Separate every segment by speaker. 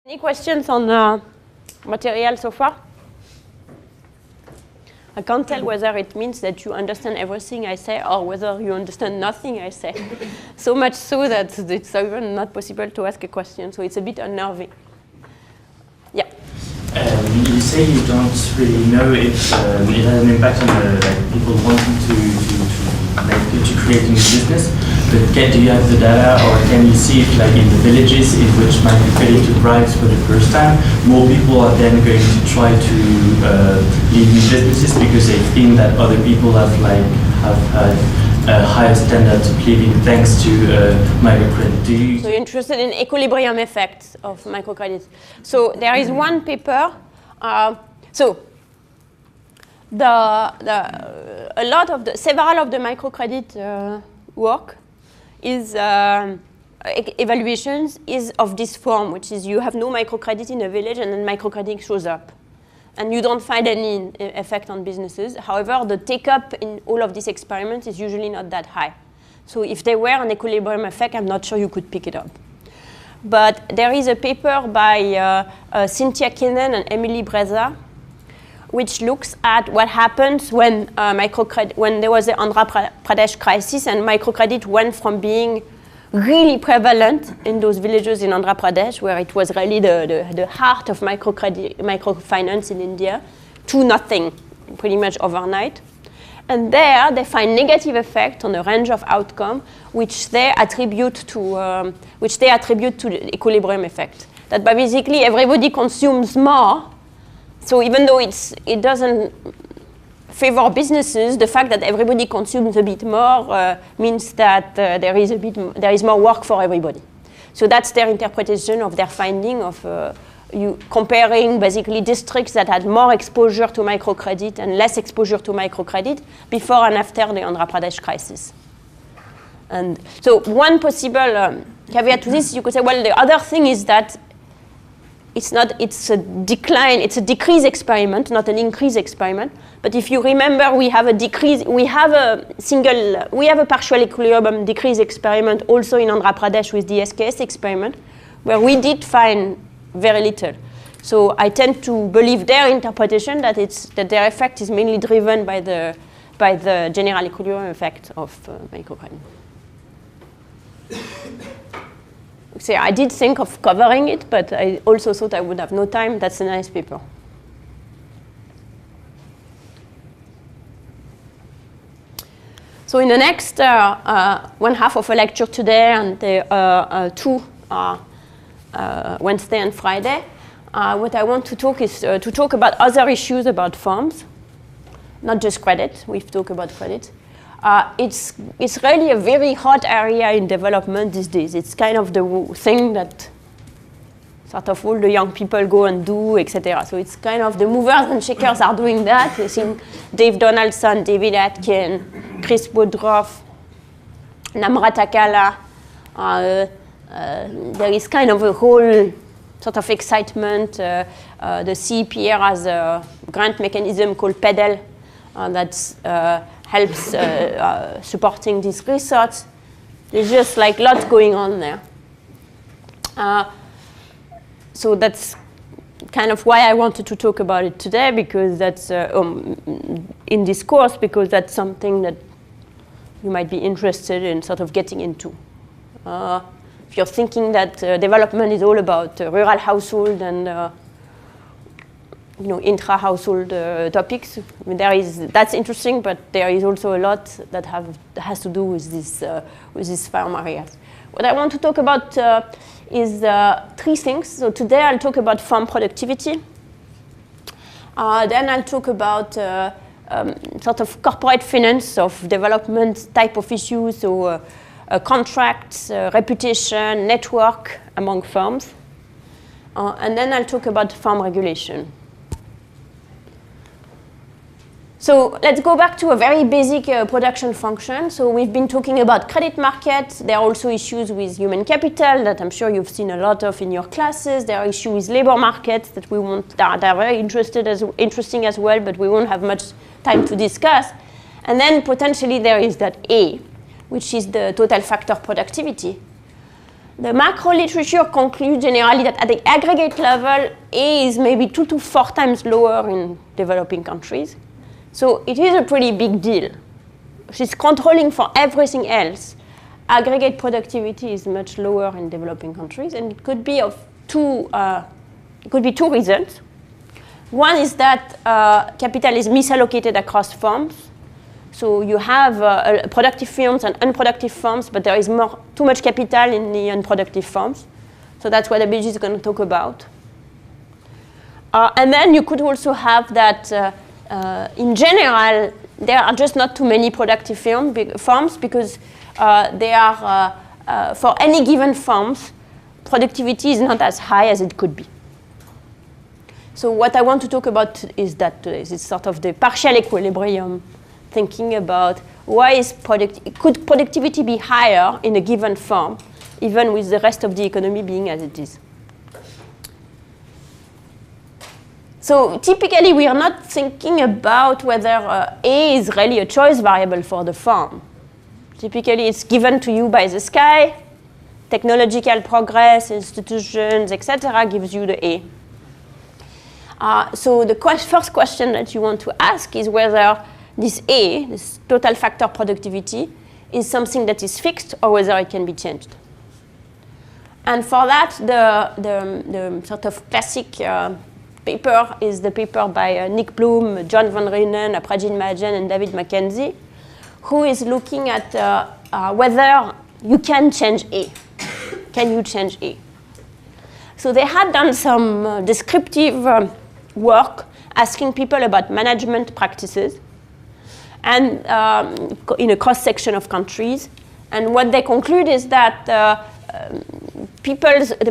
Speaker 1: Any questions on material so far? I can't tell whether it means that you understand everything I say or whether you understand nothing I say. So much so that it's even not possible to ask a question, so it's a bit unnerving. Yeah.
Speaker 2: You say you don't really know if it has an impact on people wanting to create a new business, but do you have the data, or can you see if in the villages in which microcredit arrives for the first time, more people are then going to try to lead new businesses because they think that other people have had a higher standard of living thanks to microcredit?
Speaker 1: So you're interested in equilibrium effects of microcredit. So there is one paper. Several of the microcredit work is evaluations is of this form, which is you have no microcredit in a village and then microcredit shows up. And you don't find any effect on businesses. However, the take-up in all of these experiments is usually not that high. So if there were an equilibrium effect, I'm not sure you could pick it up. But there is a paper by Cynthia Keenan and Emily Breza, which looks at what happens when when there was the Andhra Pradesh crisis and microcredit went from being really prevalent in those villages in Andhra Pradesh, where it was really the heart of microfinance in India, to nothing, pretty much overnight. And there they find negative effect on a range of outcome, which they attribute to the equilibrium effect. That basically everybody consumes more. So even though it doesn't favor businesses, the fact that everybody consumes a bit more means that there is more work for everybody. So that's their interpretation of their finding of you comparing basically districts that had more exposure to microcredit and less exposure to microcredit before and after the Andhra Pradesh crisis. And so one possible caveat to this, you could say, well, the other thing is that it's a decrease experiment, not an increase experiment. But if you remember, we have a partial equilibrium decrease experiment also in Andhra Pradesh with the SKS experiment, where we did find very little. So I tend to believe their interpretation that their effect is mainly driven by the general equilibrium effect of microcredit. So I did think of covering it, but I also thought I would have no time. That's a nice paper. So in the next one half of a lecture today and the two Wednesday and Friday, what I want to talk is to talk about other issues about firms, not just credit. We've talked about credit. It's really a very hot area in development these days. It's kind of the thing that sort of all the young people go and do, etc. So it's kind of the movers and shakers are doing that. I think Dave Donaldson, David Atkin, Chris Woodruff, Namrata Kala. There is kind of a whole sort of excitement. The CEPR has a grant mechanism called PEDAL that helps supporting this research. There's just lots going on there. So that's kind of why I wanted to talk about it today, because that's in this course, because that's something that you might be interested in sort of getting into. If you're thinking that development is all about rural household and intra-household topics, I mean, that's interesting, but there is also a lot that has to do with these farm areas. What I want to talk about is three things. So today I'll talk about farm productivity. Then I'll talk about sort of corporate finance of development type of issues, so contracts, reputation, network among firms. And then I'll talk about farm regulation. So let's go back to a very basic production function. So we've been talking about credit markets. There are also issues with human capital that I'm sure you've seen a lot of in your classes. There are issues with labor markets that that are very interesting as well, but we won't have much time to discuss. And then potentially there is that A, which is the total factor productivity. the macro literature concludes generally that at the aggregate level, A is maybe 2 to 4 times lower in developing countries. So it is a pretty big deal. She's controlling for everything else. Aggregate productivity is much lower in developing countries, and it could be of two reasons. One is that capital is misallocated across firms. So you have productive firms and unproductive firms, but there is too much capital in the unproductive firms. So that's what Abhijit is going to talk about. And then you could also have that in general, there are just not too many productive firms because they are, for any given firms, productivity is not as high as it could be. So what I want to talk about is that today. It's sort of the partial equilibrium, thinking about could productivity be higher in a given firm, even with the rest of the economy being as it is. So typically, we are not thinking about whether A is really a choice variable for the firm. Typically, it's given to you by the sky. Technological progress, institutions, etc., gives you the A. So the first question that you want to ask is whether this A, this total factor productivity, is something that is fixed or whether it can be changed. And for that, the sort of classic paper is the paper by Nick Bloom, John Van Reenen, Aprajit Mahajan, and David McKenzie, who is looking at whether you can change A. Can you change A? So they had done some descriptive work asking people about management practices and in a cross-section of countries. And what they conclude is that the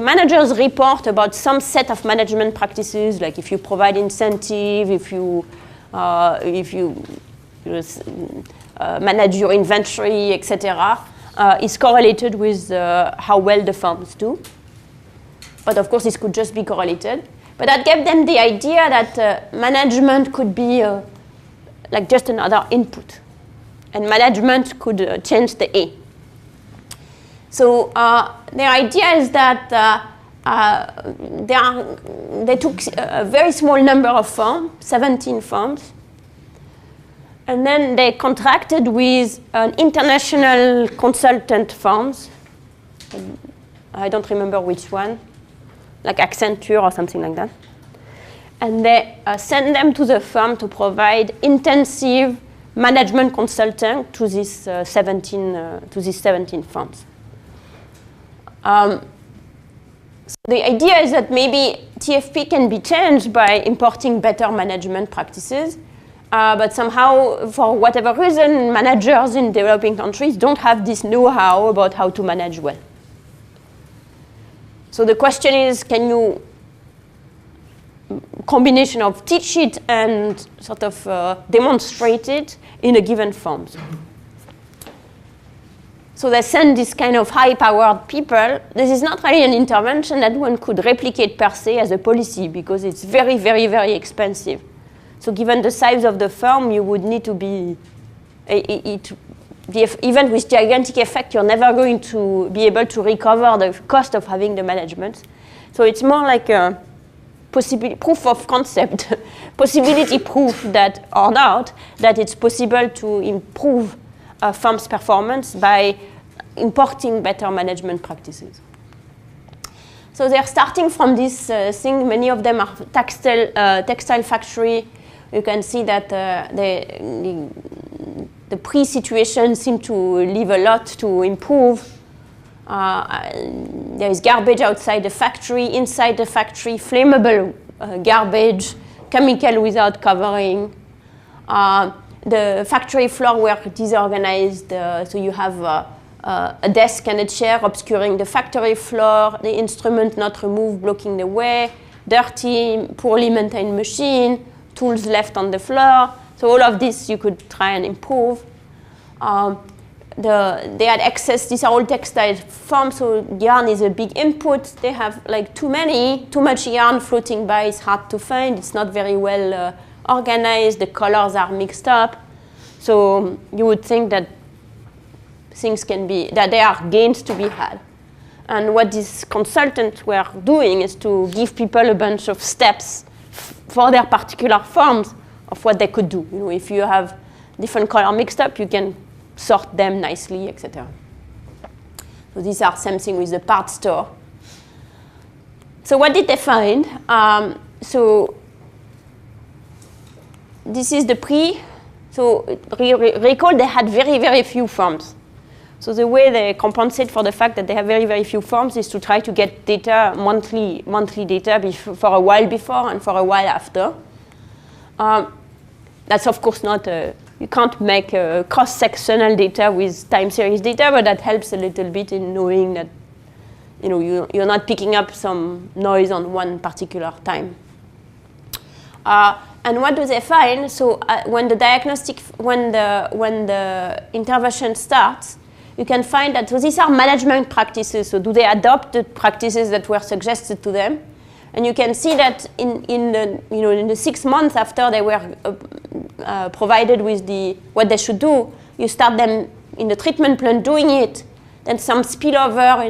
Speaker 1: managers report about some set of management practices, like if you provide incentive, if you manage your inventory, etc., is correlated with how well the firms do. But of course, this could just be correlated. But that gave them the idea that management could be like just another input. And management could change the A. So their idea is that they took a very small number of firms, 17 firms, and then they contracted with an international consultant firms. I don't remember which one, like Accenture or something like that. And they send them to the firm to provide intensive management consulting to these 17 firms. So the idea is that maybe TFP can be changed by importing better management practices, but somehow, for whatever reason, managers in developing countries don't have this know-how about how to manage well. So the question is, can you combination of teach it and sort of demonstrate it in a given form? So they send this kind of high-powered people. This is not really an intervention that one could replicate per se as a policy because it's very, very, very expensive. So given the size of the firm, you would need to be, even with gigantic effect, you're never going to be able to recover the cost of having the management. So it's more like a proof of concept, possibility proof that, or not, that it's possible to improve a firm's performance by importing better management practices. So they're starting from this thing. Many of them are textile factory. You can see that the pre-situation seemed to leave a lot to improve. There is garbage outside the factory, inside the factory, flammable garbage, chemical without covering. The factory floor were disorganized, so you have a desk and a chair obscuring the factory floor, the instrument not removed, blocking the way, dirty, poorly maintained machine, tools left on the floor. So all of this you could try and improve. They had excess, these are all textile firms, so yarn is a big input. They have like too much yarn floating by, it's hard to find, it's not very well organized, the colors are mixed up. So you would think that things can be, that there are gains to be had. And what these consultants were doing is to give people a bunch of steps for their particular forms of what they could do. You know, if you have different color mixed up, you can sort them nicely, etc. So these are same thing with the part store. So what did they find? So this is the pre. So recall they had very, very few forms. So the way they compensate for the fact that they have very, very few forms is to try to get data, monthly data for a while before and for a while after. That's of course not, you can't make cross-sectional data with time series data, but that helps a little bit in knowing that you're not picking up some noise on one particular time. And what do they find? So when the intervention starts, you can find that so these are management practices. So do they adopt the practices that were suggested to them? And you can see that in the 6 months after they were provided with what they should do, you start them in the treatment plant doing it. Then some spillover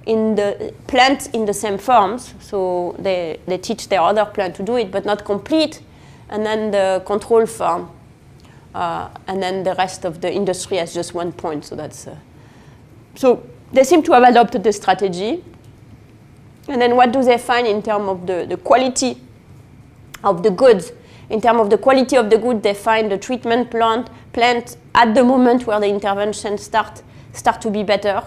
Speaker 1: in the plant in the same forms. So they teach their other plant to do it, but not complete. And then the control farm. And then the rest of the industry has just 1 point. So that's so they seem to have adopted the strategy. And then what do they find in terms of the quality of the goods? In terms of the quality of the good, they find the treatment plant at the moment where the intervention start to be better.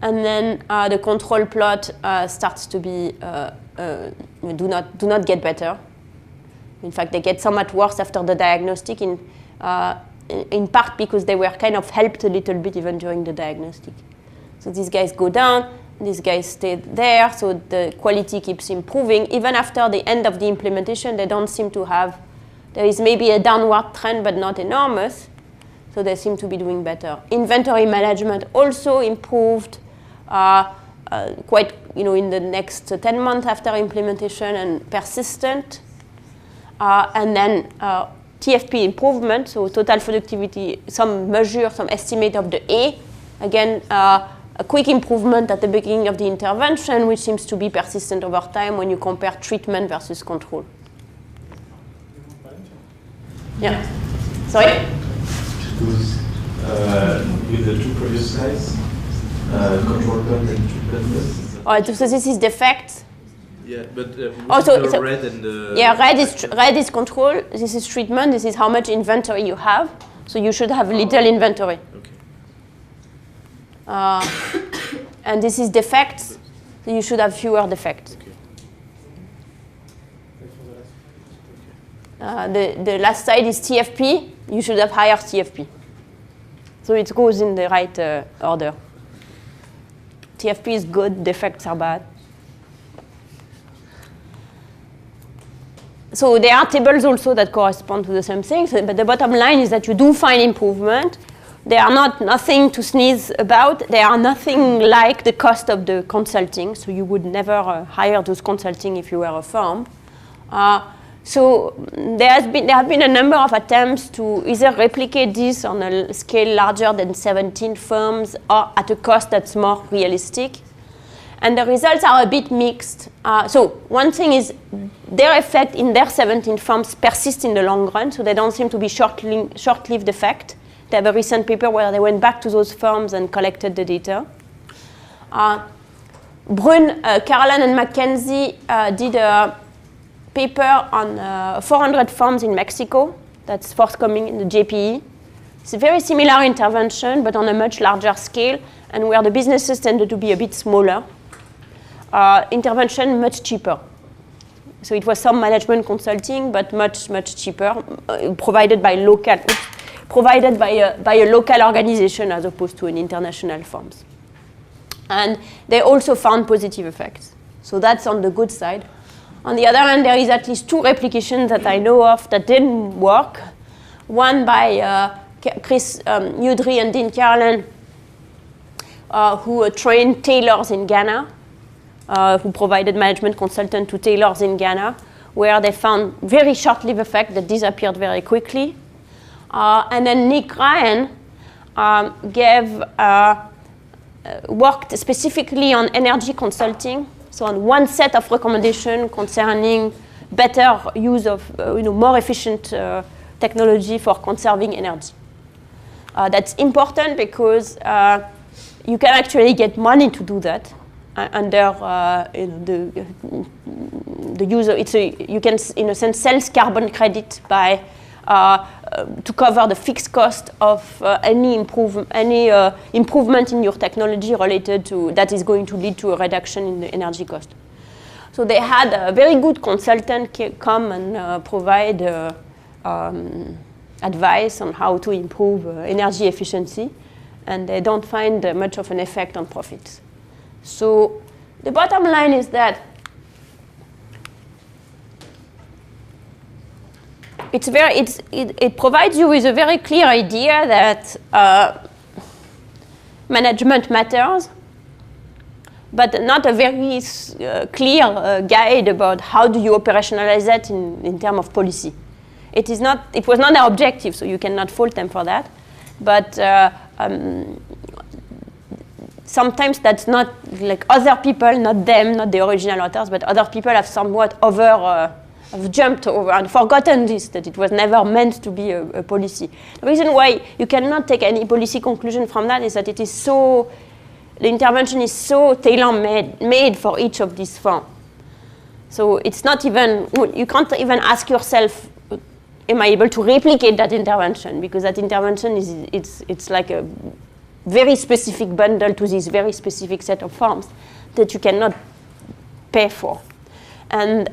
Speaker 1: And then the control plot starts to be do not get better. In fact, they get somewhat worse after the diagnostic, in part because they were kind of helped a little bit even during the diagnostic. So these guys go down, these guys stay there, so the quality keeps improving. Even after the end of the implementation, they don't seem to have, there is maybe a downward trend, but not enormous. So they seem to be doing better. Inventory management also improved quite, in the next 10 months after implementation and persistent. And then TFP improvement, so total productivity, some measure, some estimate of the A. Again, a quick improvement at the beginning of the intervention, which seems to be persistent over time when you compare treatment versus control. Yeah. Sorry?
Speaker 3: With the two previous slides, control plant and treatment.
Speaker 1: All right, so this is defect.
Speaker 3: Yeah, but
Speaker 1: also
Speaker 3: the red and the...
Speaker 1: Yeah, red is control, this is treatment, this is how much inventory you have. So you should have little inventory.
Speaker 3: Okay.
Speaker 1: And this is defects, so you should have fewer defects.
Speaker 3: Okay.
Speaker 1: The last side is TFP, you should have higher TFP. So it goes in the right order. TFP is good, defects are bad. So there are tables also that correspond to the same thing, but the bottom line is that you do find improvement. They are nothing to sneeze about. They are nothing like the cost of the consulting, so you would never hire those consulting if you were a firm. So there have been a number of attempts to either replicate this on a scale larger than 17 firms or at a cost that's more realistic. And the results are a bit mixed. So one thing is their effect in their 17 firms persists in the long run, so they don't seem to be short-lived effect. They have a recent paper where they went back to those firms and collected the data. Brun, Carolan, and McKenzie did a paper on 400 firms in Mexico. That's forthcoming in the JPE. It's a very similar intervention, but on a much larger scale, and where the businesses tended to be a bit smaller. Intervention much cheaper. So it was some management consulting, but much, much cheaper, provided by a local organization as opposed to an international firms. And they also found positive effects. So that's on the good side. On the other hand, there is at least 2 replications that I know of that didn't work. One by Chris Udry and Dean Carolan, who trained tailors in Ghana, who provided management consultant to tailors in Ghana, where they found very short-lived effect that disappeared very quickly. And then Nick Ryan gave worked specifically on energy consulting, so on one set of recommendations concerning better use of more efficient technology for conserving energy. That's important because you can actually get money to do that under the use of you can in a sense sell carbon credit by to cover the fixed cost of any improvement in your technology related to that is going to lead to a reduction in the energy cost. So they had a very good consultant come and provide advice on how to improve energy efficiency, and they don't find much of an effect on profits. So the bottom line is that it provides you with a very clear idea that management matters, but not a very clear guide about how do you operationalize that in terms of policy. It was not their objective, so you cannot fault them for that. But sometimes that's not like other people, not them, not the original authors, but other people have somewhat have jumped over and forgotten this, that it was never meant to be a policy. The reason why you cannot take any policy conclusion from that is that it is so, the intervention is so tailor-made for each of these firms. So it's not even, you can't even ask yourself, am I able to replicate that intervention? Because that intervention it's like a very specific bundle to this very specific set of firms that you cannot pay for. And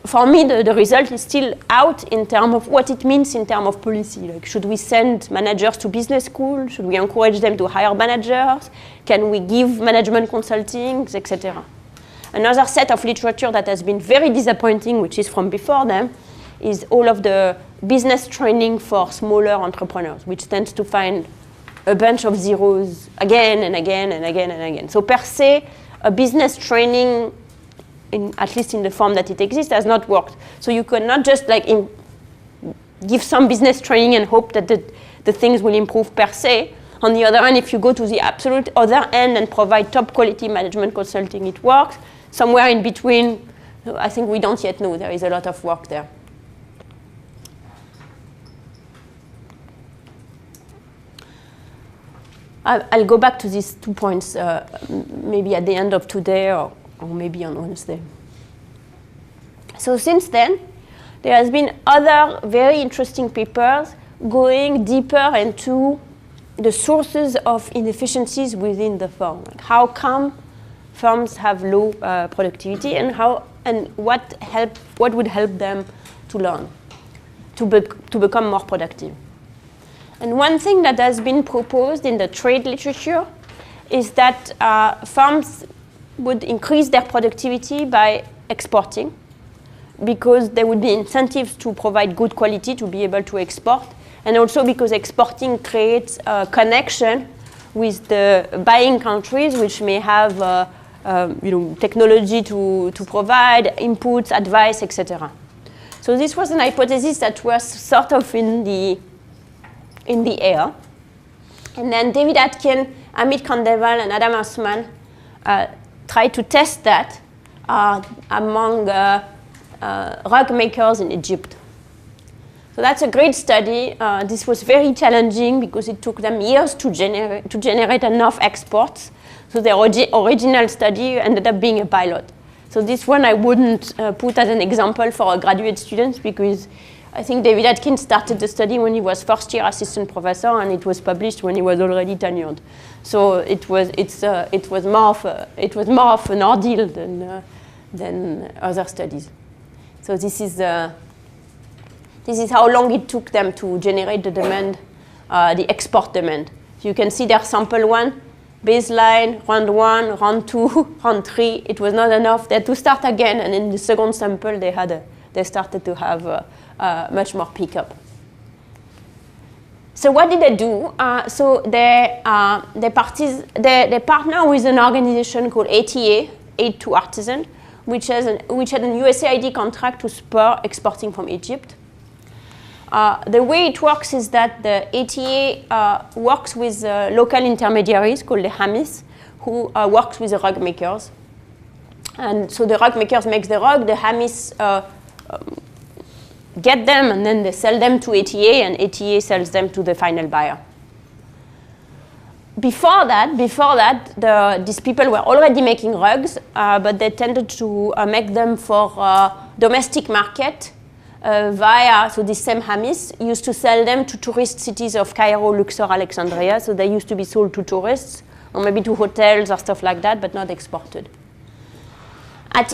Speaker 1: for me, the result is still out in terms of what it means in terms of policy. Like, should we send managers to business school? Should we encourage them to hire managers? Can we give management consulting, etc.? Another set of literature that has been very disappointing, which is from before them, is all of the business training for smaller entrepreneurs, which tends to find a bunch of zeros again and again and again and again. So per se, a business training, at least in the form that it exists, has not worked. So you cannot just like give some business training and hope that the things will improve per se. On the other hand, if you go to the absolute other end and provide top quality management consulting, it works. Somewhere in between, I think we don't yet know. There is a lot of work there. I'll go back to these 2 points maybe at the end of today or maybe on Wednesday. So since then, there has been other very interesting papers going deeper into the sources of inefficiencies within the firm. Like how come firms have low productivity, and what would help them to learn, to become more productive. And one thing that has been proposed in the trade literature is that firms would increase their productivity by exporting, because there would be incentives to provide good quality to be able to export, and also because exporting creates a connection with the buying countries, which may have technology to provide, inputs, advice, etc. So this was an hypothesis that was sort of in the air. And then David Atkin, Amit Khandelwal, and Adam Osman tried to test that among rug makers in Egypt. So that's a great study. This was very challenging because it took them years to generate enough exports. So the original study ended up being a pilot. So this one I wouldn't put as an example for a graduate student, because I think David Atkin started the study when he was first-year assistant professor, and it was published when he was already tenured. So it was more of an ordeal than other studies. So this is how long it took them to generate the demand, the export demand. So you can see their sample 1, baseline, round 1, round 2, round 3. It was not enough. They had to start again, and in the second sample, they started to have much more pickup. So what did they do? So they partner with an organization called ATA, Aid to Artisan, which had an USAID contract to spur exporting from Egypt. The way it works is that the ATA works with local intermediaries called the HAMIS, who works with the rug makers. And so the rug makers make the rug, the Hamis get them, and then they sell them to ATA, and ATA sells them to the final buyer. Before that, these people were already making rugs, but they tended to make them for domestic market via, so these same Hamis used to sell them to tourist cities of Cairo, Luxor, Alexandria, so they used to be sold to tourists, or maybe to hotels or stuff like that, but not exported.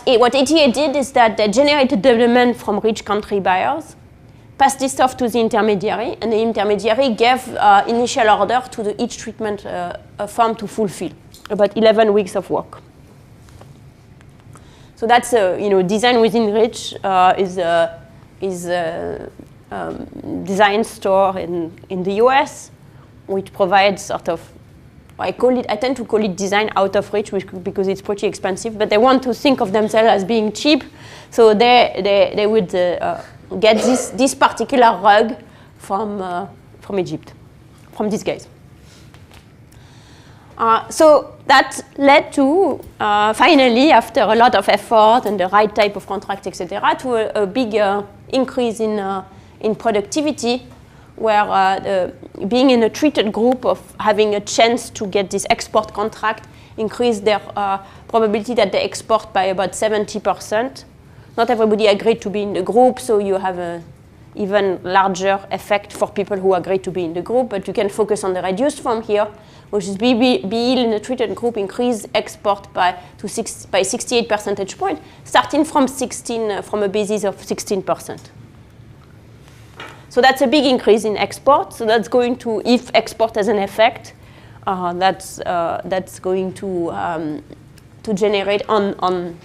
Speaker 1: What ATA did is that they generated the demand from rich country buyers, passed this off to the intermediary, and the intermediary gave initial order to each treatment firm to fulfill, about 11 weeks of work. So that's, Design Within Reach is a design store in the US, which provides sort of, I tend to call it design out of reach because it's pretty expensive, but they want to think of themselves as being cheap, so they would get this particular rug from Egypt, from these guys. So that led to, finally, after a lot of effort and the right type of contract, etc., to a big increase in productivity, where being in a treated group of having a chance to get this export contract increased their probability that they export by about 70%. Not everybody agreed to be in the group, so you have an even larger effect for people who agreed to be in the group, but you can focus on the reduced form here, which is BEAL in a treated group increased export by 68 percentage points, starting from a basis of 16%. So that's a big increase in export. So that's going to, if export has an effect, that's going to generate on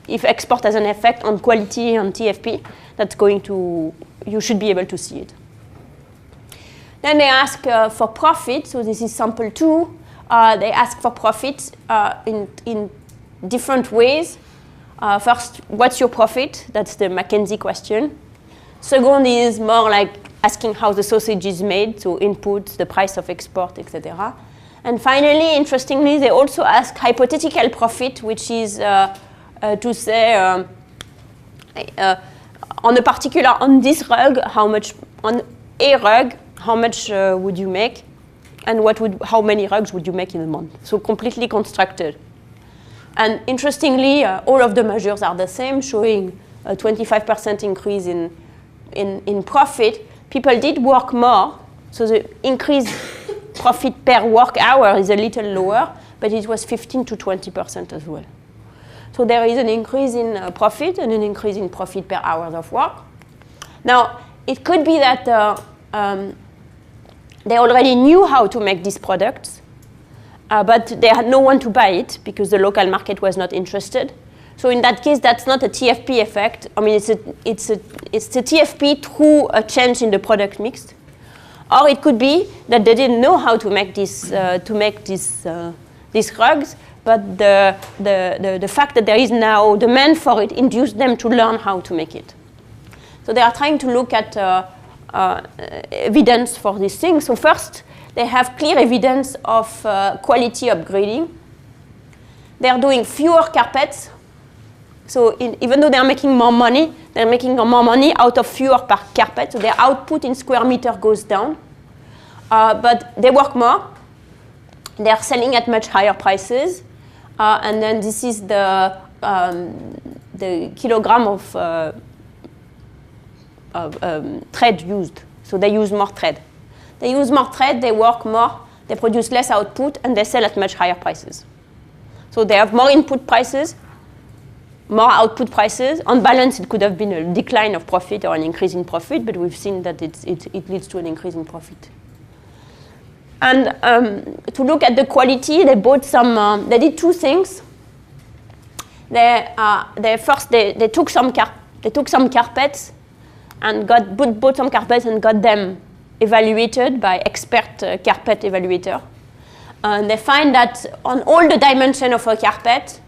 Speaker 1: if export has an effect on quality on TFP, that's going to, you should be able to see it. Then they ask for profit. So this is sample 2. They ask for profit in different ways. First, what's your profit? That's the McKinsey question. Second is more like asking how the sausage is made, so inputs, the price of export, etc. And finally, interestingly, they also ask hypothetical profit, which is to say on this rug, how much, on a rug, how much would you make, and how many rugs would you make in a month? So completely constructed. And interestingly, all of the measures are the same, showing a 25% increase in profit. People did work more, so the increased profit per work hour is a little lower, but it was 15 to 20% as well. So there is an increase in profit and an increase in profit per hour of work. Now, it could be that they already knew how to make these products, but they had no one to buy it because the local market was not interested. So in that case, that's not a TFP effect. I mean, it's a TFP through a change in the product mix. Or it could be that they didn't know how to make these rugs, but the fact that there is now demand for it induced them to learn how to make it. So they are trying to look at evidence for these things. So first, they have clear evidence of quality upgrading. They are doing fewer carpets. So even though they are making more money, they're making more money out of fewer carpet. So their output in square meter goes down. But they work more. They are selling at much higher prices. And then this is the kilogram of thread used. So they use more thread. They use more thread, they work more, they produce less output, and they sell at much higher prices. So they have more input prices, more output prices. On balance, it could have been a decline of profit or an increase in profit, but we've seen that it leads to an increase in profit. And to look at the quality, they bought some. They did two things. They took some carpets and bought some carpets and got them evaluated by expert carpet evaluator. And they find that on all the dimensions of a carpet,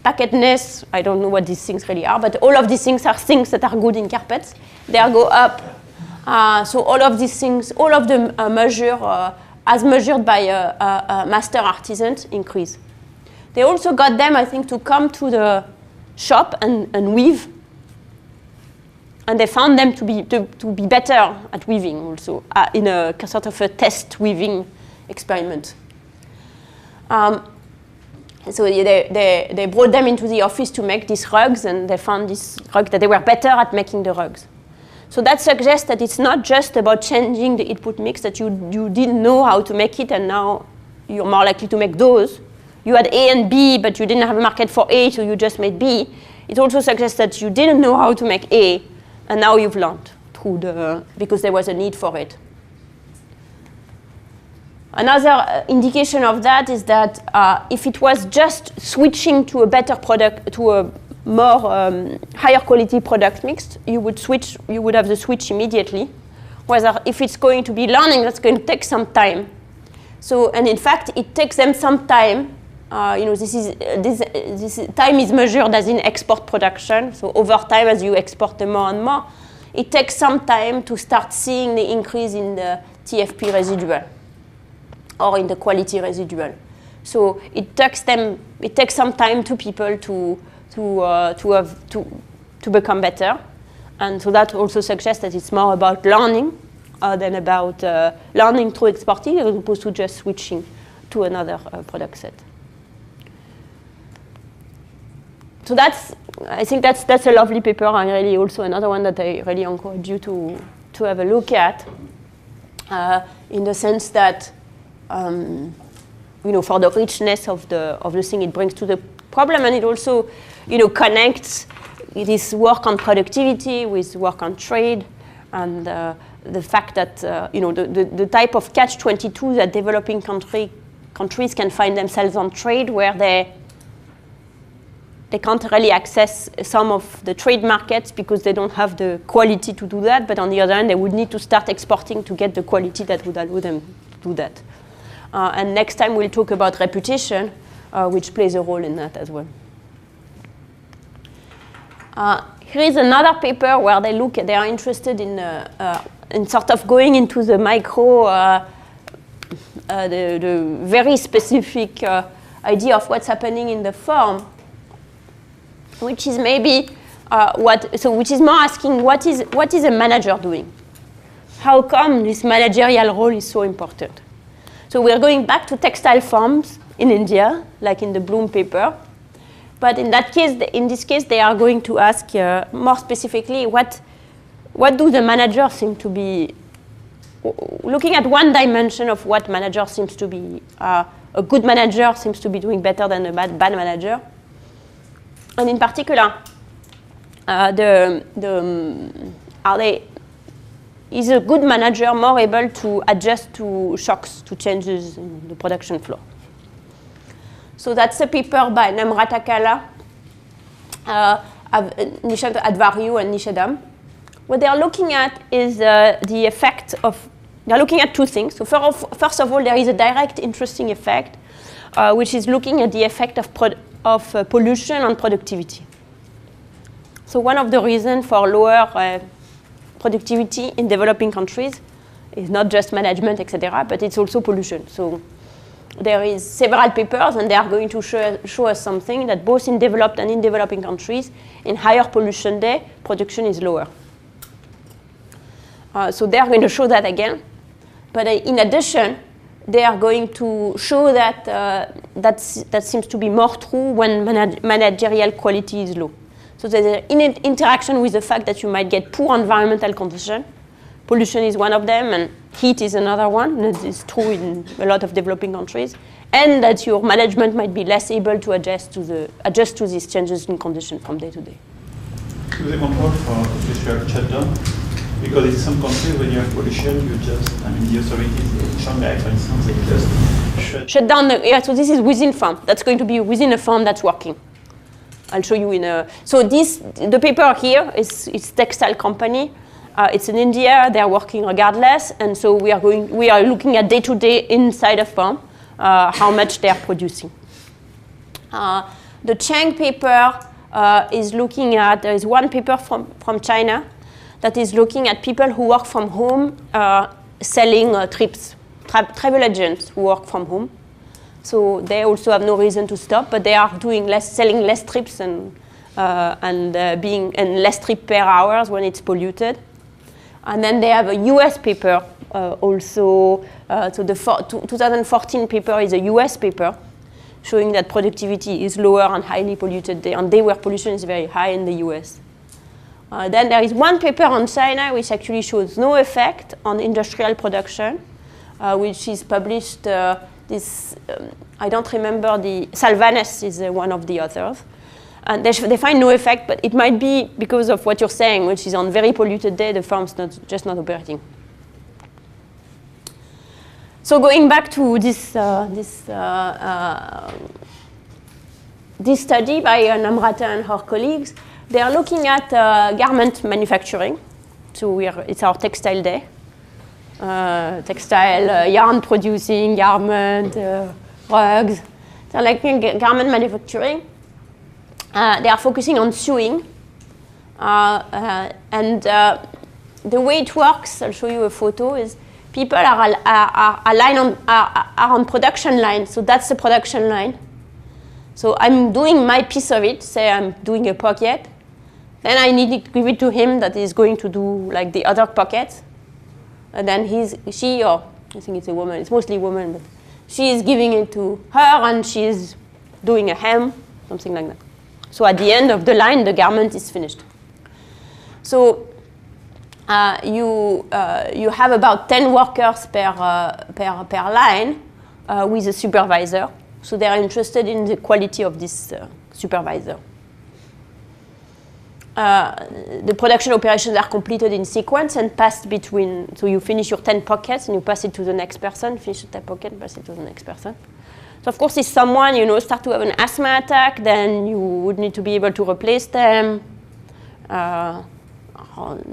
Speaker 1: packedness, I don't know what these things really are, but all of these things are things that are good in carpets. They go up. So all of these things, all of the measures as measured by master artisans, increase. They also got them, I think, to come to the shop and weave. And they found them to be better at weaving also, in a sort of a test weaving experiment. So they brought them into the office to make these rugs, and they found this rug that they were better at making the rugs. So that suggests that it's not just about changing the input mix, that you didn't know how to make it, and now you're more likely to make those. You had A and B, but you didn't have a market for A, so you just made B. It also suggests that you didn't know how to make A, and now you've learned because there was a need for it. Another indication of that is that if it was just switching to a better product, to a more higher quality product mix, you would have the switch immediately. Whereas if it's going to be learning, that's going to take some time. So, and in fact, it takes them some time. This time is measured as in export production. So over time, as you export them more and more, it takes some time to start seeing the increase in the TFP residual or in the quality residual. So it takes some time to people to become better. And so that also suggests that it's more about learning than about learning through exporting, as opposed to just switching to another product set. So I think that's a lovely paper, and really also another one that I really encourage you to have a look at, in the sense that for the richness of the thing it brings to the problem, and it also connects this work on productivity with work on trade, and the fact that the type of catch-22 that developing countries can find themselves on trade, where they can't really access some of the trade markets because they don't have the quality to do that, but on the other hand, they would need to start exporting to get the quality that would allow them to do that. And next time we'll talk about reputation, which plays a role in that as well. Here is another paper where they are interested in sort of going into the micro, the very specific idea of what's happening in the firm, which is maybe which is more asking what is a manager doing? How come this managerial role is so important? So we're going back to textile firms in India, like in the Bloom paper. But in this case, they are going to ask more specifically what do the managers seem to be, looking at one dimension of what manager seems to be, a good manager seems to be doing better than a bad manager. And in particular, is a good manager more able to adjust to shocks, to changes in the production floor? So that's a paper by Namrata Kala, Nishad Advaryu, and Nishadam. What they're looking at is the effect of, they're looking at two things. So first of all, there is a direct interesting effect, which is looking at the effect of pollution on productivity. So one of the reasons for lower productivity in developing countries is not just management, etc., but it's also pollution. So there is several papers, and they are going to show us something that both in developed and in developing countries, in higher pollution day, production is lower. So they are going to show that again. But in addition, they are going to show that that seems to be more true when managerial quality is low. So there's an interaction with the fact that you might get poor environmental conditions. Pollution is one of them, and heat is another one. That is true in a lot of developing countries. And that your management might be less able to adjust to these changes in condition from day to day.
Speaker 4: Do they control for shutdown? Because in some countries, when you have pollution, you just, the authorities in Shanghai, for instance, they just
Speaker 1: shut down. Yeah, so this is within farm. That's going to be within a farm that's working. I'll show you in a. So the paper here is textile company. It's in India. They are working regardless, and so we are looking at day to day inside a farm, how much they are producing. The Cheng paper is looking at. There is one paper from China that is looking at people who work from home selling trips. travel agents who work from home. So they also have no reason to stop, but they are selling less trips and less trip per hours when it's polluted. And then they have a US paper also. So the 2014 paper is a US paper showing that productivity is lower and highly polluted day, and day where pollution is very high in the US. Then there is one paper on China which actually shows no effect on industrial production, which is published, I don't remember Salvanes is one of the authors. And they find no effect, but it might be because of what you're saying, which is on very polluted day, the farm's just not operating. So going back to this study by Namrata and her colleagues, they are looking at garment manufacturing. So it's our textile day. Textile, yarn producing, garment, rugs. They're looking at garment manufacturing. They are focusing on sewing. And the way it works, I'll show you a photo, is people are on production line. So that's the production line. So I'm doing my piece of it. Say I'm doing a pocket. Then I need to give it to him that is going to do like the other pockets. And then she, or I think it's a woman, it's mostly woman, but she is giving it to her and she's doing a hem, something like that. So at the end of the line, the garment is finished. So you have about 10 workers per line with a supervisor. So they are interested in the quality of this supervisor. The production operations are completed in sequence and passed between, so you finish your 10 pockets and you pass it to the next person, finish your 10 pocket, pass it to the next person. So of course, if someone, start to have an asthma attack, then you would need to be able to replace them.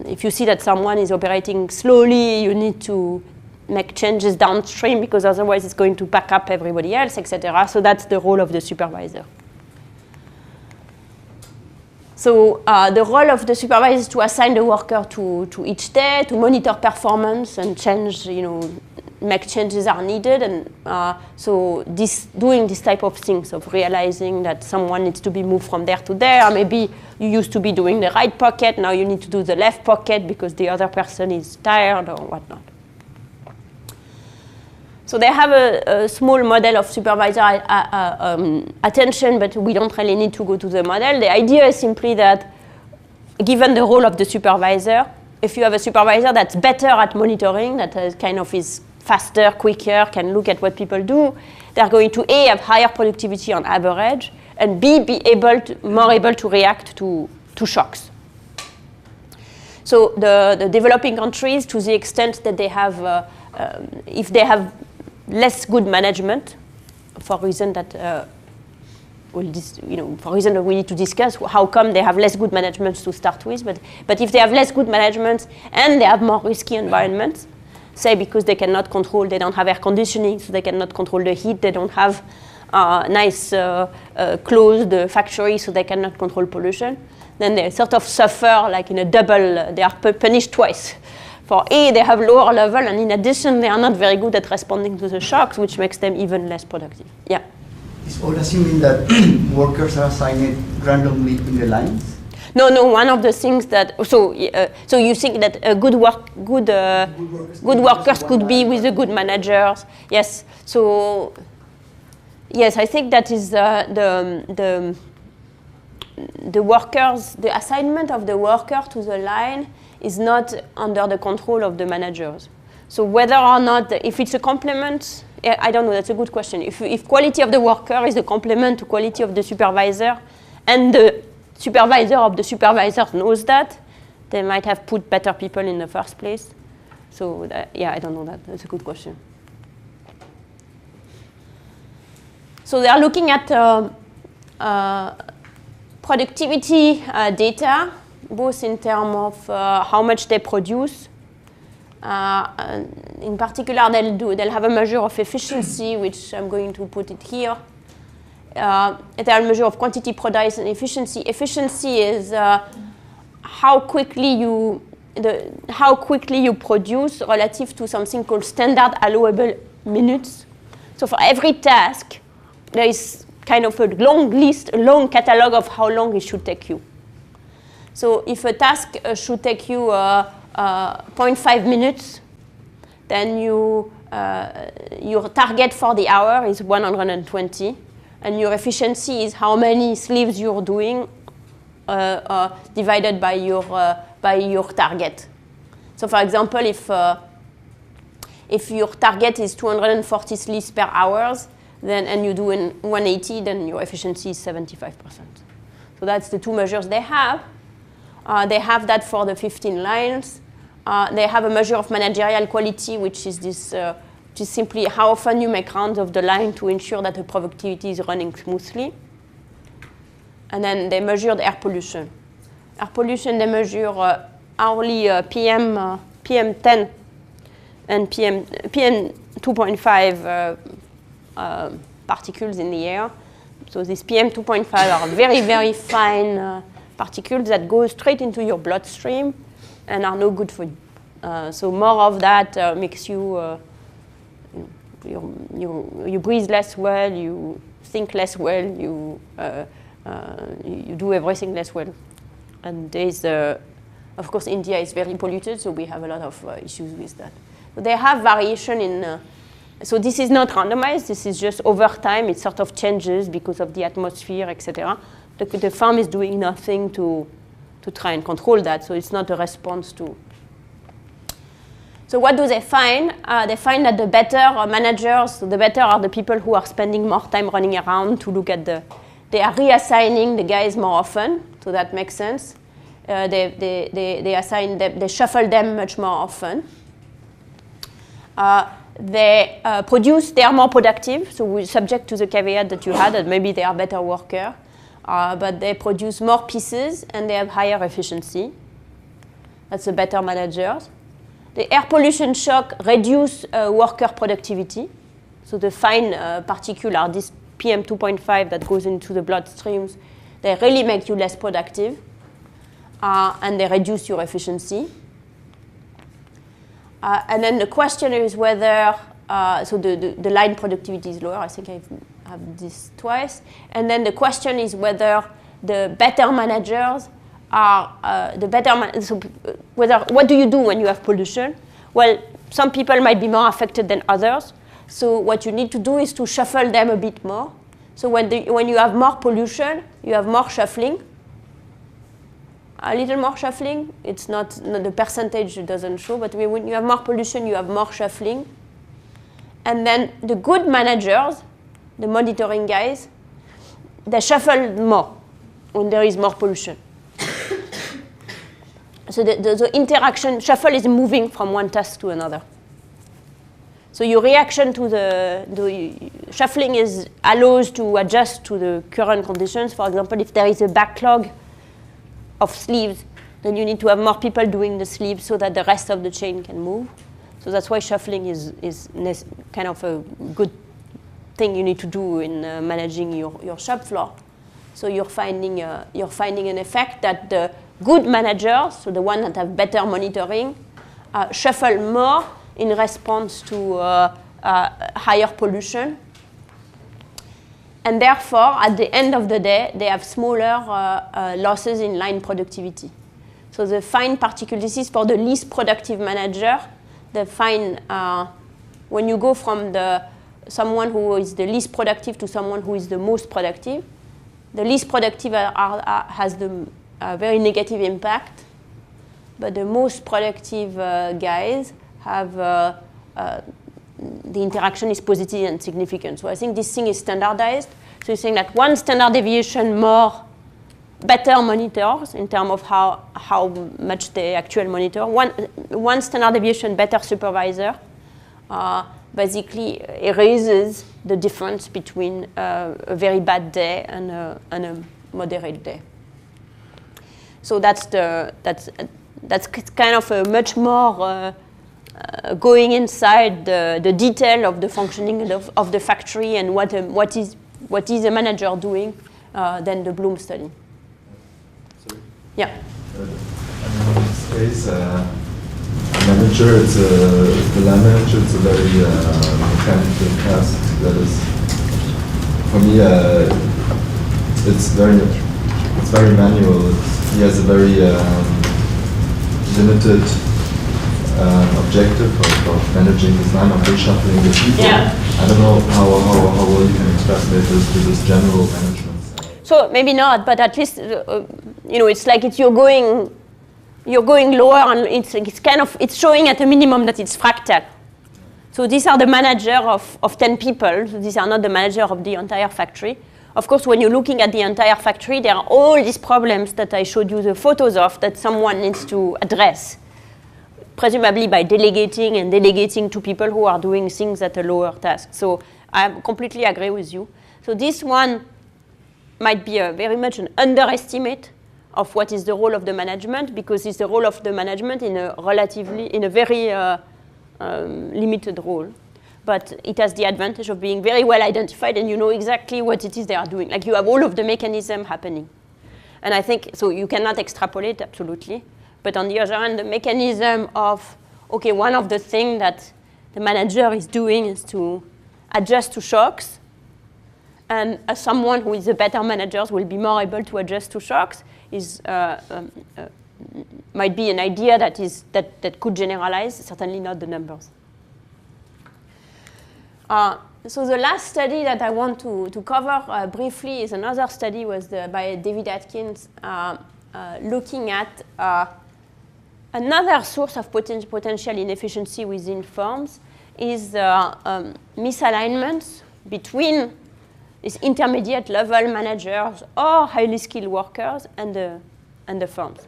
Speaker 1: If you see that someone is operating slowly, you need to make changes downstream because otherwise it's going to pack up everybody else, etc. So that's the role of the supervisor. So the role of the supervisor is to assign the worker to each day, to monitor performance and change, make changes are needed. And so doing this type of things, of realizing that someone needs to be moved from there to there. Maybe you used to be doing the right pocket, now you need to do the left pocket because the other person is tired or whatnot. So they have a small model of supervisor attention, but we don't really need to go to the model. The idea is simply that given the role of the supervisor, if you have a supervisor that's better at monitoring, that is faster, quicker, can look at what people do, they're going to A, have higher productivity on average, and B, be more able to react to shocks. So the developing countries, to the extent that they have, if they have less good management, for reason that for reason that we need to discuss, how come they have less good management to start with, but if they have less good management and they have more risky environments, say because they cannot control, they don't have air conditioning, so they cannot control the heat, they don't have nice closed factory, so they cannot control pollution, then they sort of suffer like in a double, they are punished twice. For A, they have lower level, and in addition, they are not very good at responding to the shocks, which makes them even less productive. Yeah?
Speaker 5: Is all assuming that workers are assigned randomly in the lines?
Speaker 1: No. One of the things that so you think that good workers could be with the good managers. Yes. So yes, I think that is the workers, the assignment of the worker to the line is not under the control of the managers. So whether or not, if it's a complement, I don't know, that's a good question. If quality of the worker is a complement to quality of the supervisor, and the supervisor of the supervisor knows that, they might have put better people in the first place. So I don't know that, that's a good question. So they are looking at productivity data, both in terms of how much they produce. In particular, they'll have a measure of efficiency, which I'm going to put it here. They'll measure of quantity produced and efficiency. Efficiency is how quickly you how quickly you produce relative to something called standard allowable minutes. So for every task, there is kind of a long list, a long catalog of how long it should take you. So if a task should take you 0.5 minutes, then your target for the hour is 120, and your efficiency is how many sleeves you're doing divided by your target. So for example, if your target is 240 sleeves per hour, then and you do in 180, then your efficiency is 75%. So that's the two measures they have. They have that for the 15 lines. They have a measure of managerial quality, which is this, which is simply how often you make rounds of the line to ensure that the productivity is running smoothly. And then they measured air pollution. Air pollution, they measure hourly PM10 and PM 2.5 particles in the air. So these PM 2.5 are very, very fine particles that go straight into your bloodstream and are no good for you. So more of that makes you, you breathe less well, you think less well, you do everything less well. And there's, of course, India is very polluted, so we have a lot of issues with that. So they have variation in, so this is not randomized, this is just over time, it sort of changes because of the atmosphere, etc. The farm is doing nothing to try and control that, so it's not a response to. So what do they find? They find that the better managers, so the better are the people who are spending more time running around to look at they are reassigning the guys more often, so that makes sense. They assign them, they shuffle them much more often. They are more productive, so we're subject to the caveat that you had, that maybe they are better worker, but they produce more pieces and they have higher efficiency. That's the better managers. The air pollution shock reduce worker productivity. So the fine particular, this PM 2.5 that goes into the bloodstreams, they really make you less productive, and they reduce your efficiency. And then the question is whether, so the line productivity is lower. I think I have this twice. And then the question is whether the better managers are, what do you do when you have pollution? Well, some people might be more affected than others. So what you need to do is to shuffle them a bit more. So when you have more pollution, you have more shuffling. A little more shuffling. It's not the percentage doesn't show, but when you have more pollution, you have more shuffling. And then the good managers, the monitoring guys, they shuffle more when there is more pollution. So the interaction, shuffle is moving from one task to another. So your reaction to the shuffling allows to adjust to the current conditions. For example, if there is a backlog of sleeves, then you need to have more people doing the sleeves so that the rest of the chain can move. So that's why shuffling is kind of a good thing you need to do in managing your shop floor. So you're finding an effect that the good managers, so the ones that have better monitoring, shuffle more in response to higher pollution. And therefore, at the end of the day, they have smaller losses in line productivity. So the fine particle, this is for the least productive manager. The fine, when you go from someone who is the least productive to someone who is the most productive, the least productive has the very negative impact, but the most productive guys have the interaction is positive and significant. So I think this thing is standardized. So you're saying that one standard deviation more better monitors in terms of how much they actually monitor. One standard deviation better supervisor basically erases the difference between a very bad day and a moderate day. So that's kind of a much more going inside the detail of the functioning of the factory and what is a manager doing than the Bloom study.
Speaker 3: Sorry?
Speaker 1: Yeah.
Speaker 3: I mean, case, a manager, the line manager, it's a very mechanical task that is, for me, it's very manual. He has a very limited objective of managing his line, of reshuffling the people.
Speaker 1: Yeah.
Speaker 3: I don't know how well you can extrapolate this to this general management style.
Speaker 1: So maybe not, but at least it's like you're going lower, and it's showing at a minimum that it's fractal. So these are the manager of 10 people. So these are not the manager of the entire factory. Of course, when you're looking at the entire factory, there are all these problems that I showed you the photos of that someone needs to address, presumably by delegating to people who are doing things at a lower task. So I completely agree with you. So this one might be very much an underestimate of what is the role of the management, because it's the role of the management in a very limited role. But it has the advantage of being very well identified, and you know exactly what it is they are doing. Like you have all of the mechanism happening. And I think, so you cannot extrapolate absolutely. But on the other hand, the mechanism of, okay, one of the things that the manager is doing is to adjust to shocks. And as someone who is a better manager will be more able to adjust to shocks might be an idea that could generalize, certainly not the numbers. So the last study that I want to cover briefly is another study by David Atkins looking at another source of potential inefficiency within firms is misalignments between these intermediate level managers or highly skilled workers and the firms,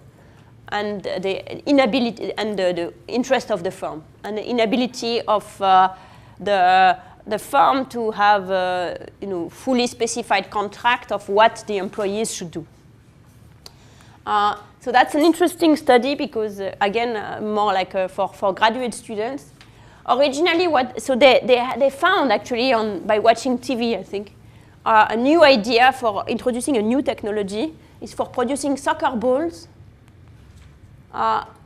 Speaker 1: and the inability and the interest of the firm, and the inability of the firm to have fully specified contract of what the employees should do. So that's an interesting study because, again, more like for graduate students. Originally, they found actually by watching TV, I think, a new idea for introducing a new technology is for producing soccer balls.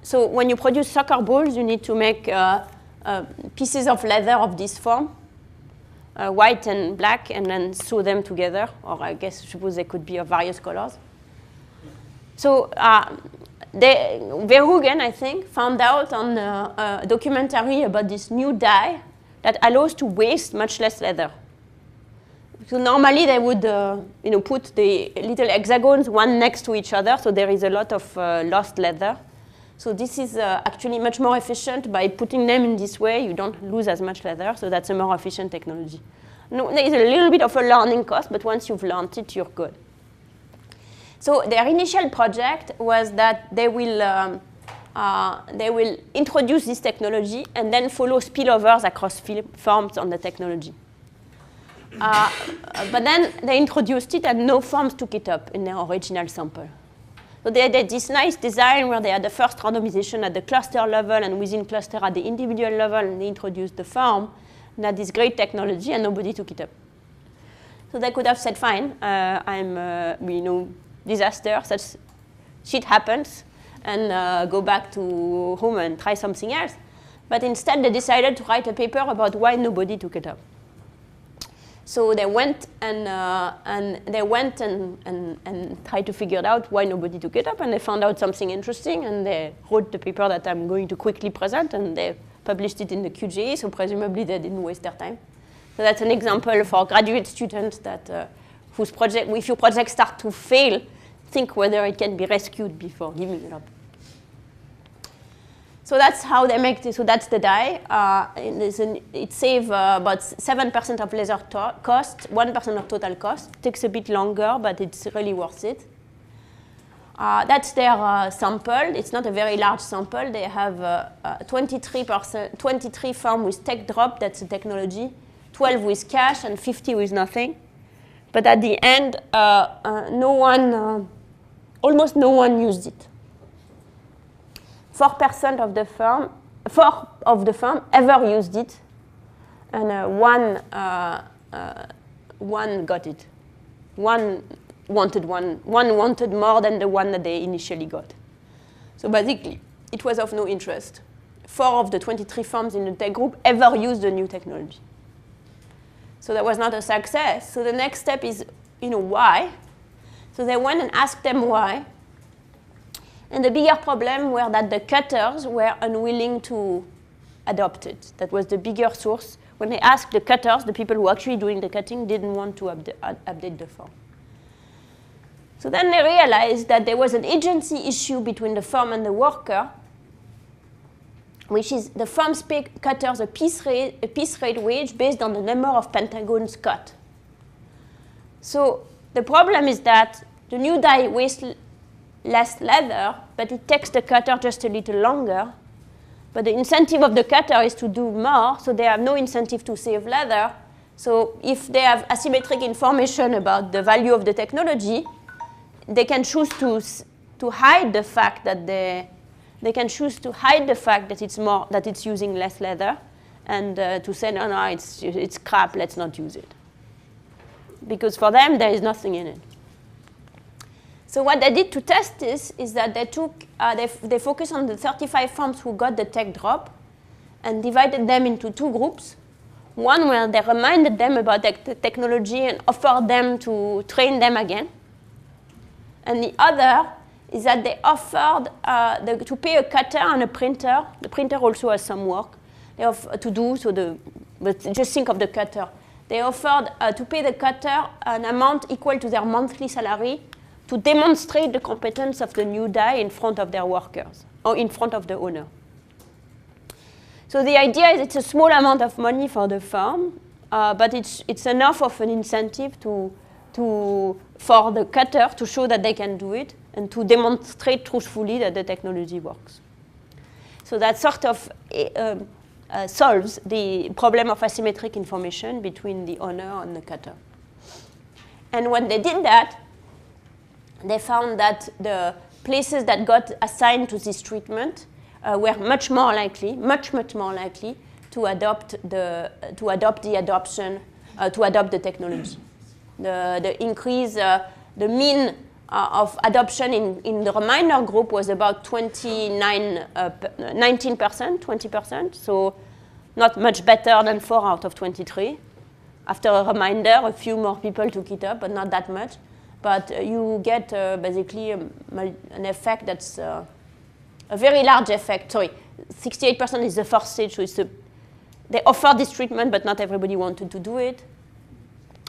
Speaker 1: So when you produce soccer balls, you need to make pieces of leather of this form, white and black, and then sew them together, or I suppose they could be of various colors. So Verhoeven, I think, found out on a documentary about this new dye that allows to waste much less leather. So normally they would put the little hexagons one next to each other, so there is a lot of lost leather. So this is actually much more efficient. By putting them in this way, you don't lose as much leather, so that's a more efficient technology. No, there is a little bit of a learning cost, but once you've learned it, you're good. So their initial project was that they will introduce this technology and then follow spillovers across firms on the technology. But then they introduced it and no firms took it up in their original sample. So they had this nice design where they had the first randomization at the cluster level and within cluster at the individual level, and they introduced the firm and had this great technology and nobody took it up. So they could have said, fine, disaster, such shit happens, and go back to home and try something else. But instead they decided to write a paper about why nobody took it up. So they went and tried to figure out why nobody took it up, and they found out something interesting, and they wrote the paper that I'm going to quickly present, and they published it in the QJE, so presumably they didn't waste their time. So that's an example for graduate students that whose project, if your projects start to fail, think whether it can be rescued before giving it up. So that's how they make this. So that's the dye. It saves about 7% of laser cost, 1% of total cost. It takes a bit longer, but it's really worth it. That's their sample. It's not a very large sample. They have 23 firms with tech drop, that's the technology, 12 with cash, and 50 with nothing. But at the end, almost no one used it. 4% of the firm ever used it, and one got it. One wanted more than the one that they initially got. So basically, it was of no interest. 4 of the 23 firms in the tech group ever used the new technology. So that was not a success. So the next step is, why? So they went and asked them why. And the bigger problem were that the cutters were unwilling to adopt it. That was the bigger source. When they asked the cutters, the people who were actually doing the cutting didn't want to update the form. So then they realized that there was an agency issue between the firm and the worker, which is the firms pay cutters a piece rate wage based on the number of pentagons cut. So the problem is that the new die wastes less leather, but it takes the cutter just a little longer. But the incentive of the cutter is to do more, so they have no incentive to save leather. So if they have asymmetric information about the value of the technology, they can choose to hide the fact that they can choose to hide the fact that it's using less leather, and to say no, it's crap, let's not use it, because for them there is nothing in it. So what they did to test this is that they focused on the 35 firms who got the tech drop and divided them into 2 groups. One where they reminded them about the technology and offered them to train them again. And the other is that they offered to pay a cutter and a printer. The printer also has some work to do, but just think of the cutter. They offered to pay the cutter an amount equal to their monthly salary to demonstrate the competence of the new die in front of their workers, or in front of the owner. So the idea is it's a small amount of money for the firm, but it's enough of an incentive for the cutter to show that they can do it and to demonstrate truthfully that the technology works. So that sort of solves the problem of asymmetric information between the owner and the cutter. And when they did that, they found that the places that got assigned to this treatment were much more likely to adopt the technology. The increase, the mean of adoption in the reminder group was about 19%, 20%, so not much better than 4 out of 23. After a reminder, a few more people took it up, but not that much. But you get basically an effect that's a very large effect. Sorry, 68% is the first stage, so they offered this treatment, but not everybody wanted to do it.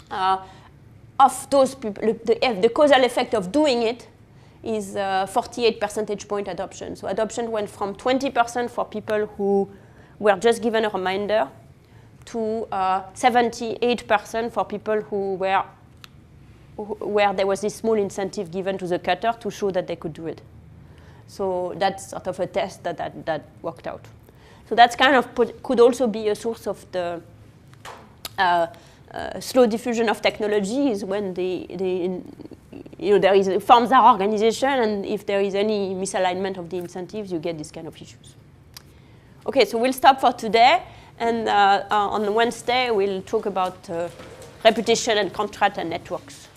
Speaker 1: Of those people, the causal effect of doing it is 48 percentage point adoption. So adoption went from 20% for people who were just given a reminder to 78% for people where there was this small incentive given to the cutter to show that they could do it. So that's sort of a test that worked out. So that's kind of could also be a source of the slow diffusion of technology, is when there is firms are organization, and if there is any misalignment of the incentives, you get this kind of issues. Okay, so we'll stop for today, and on Wednesday we'll talk about reputation and contract and networks.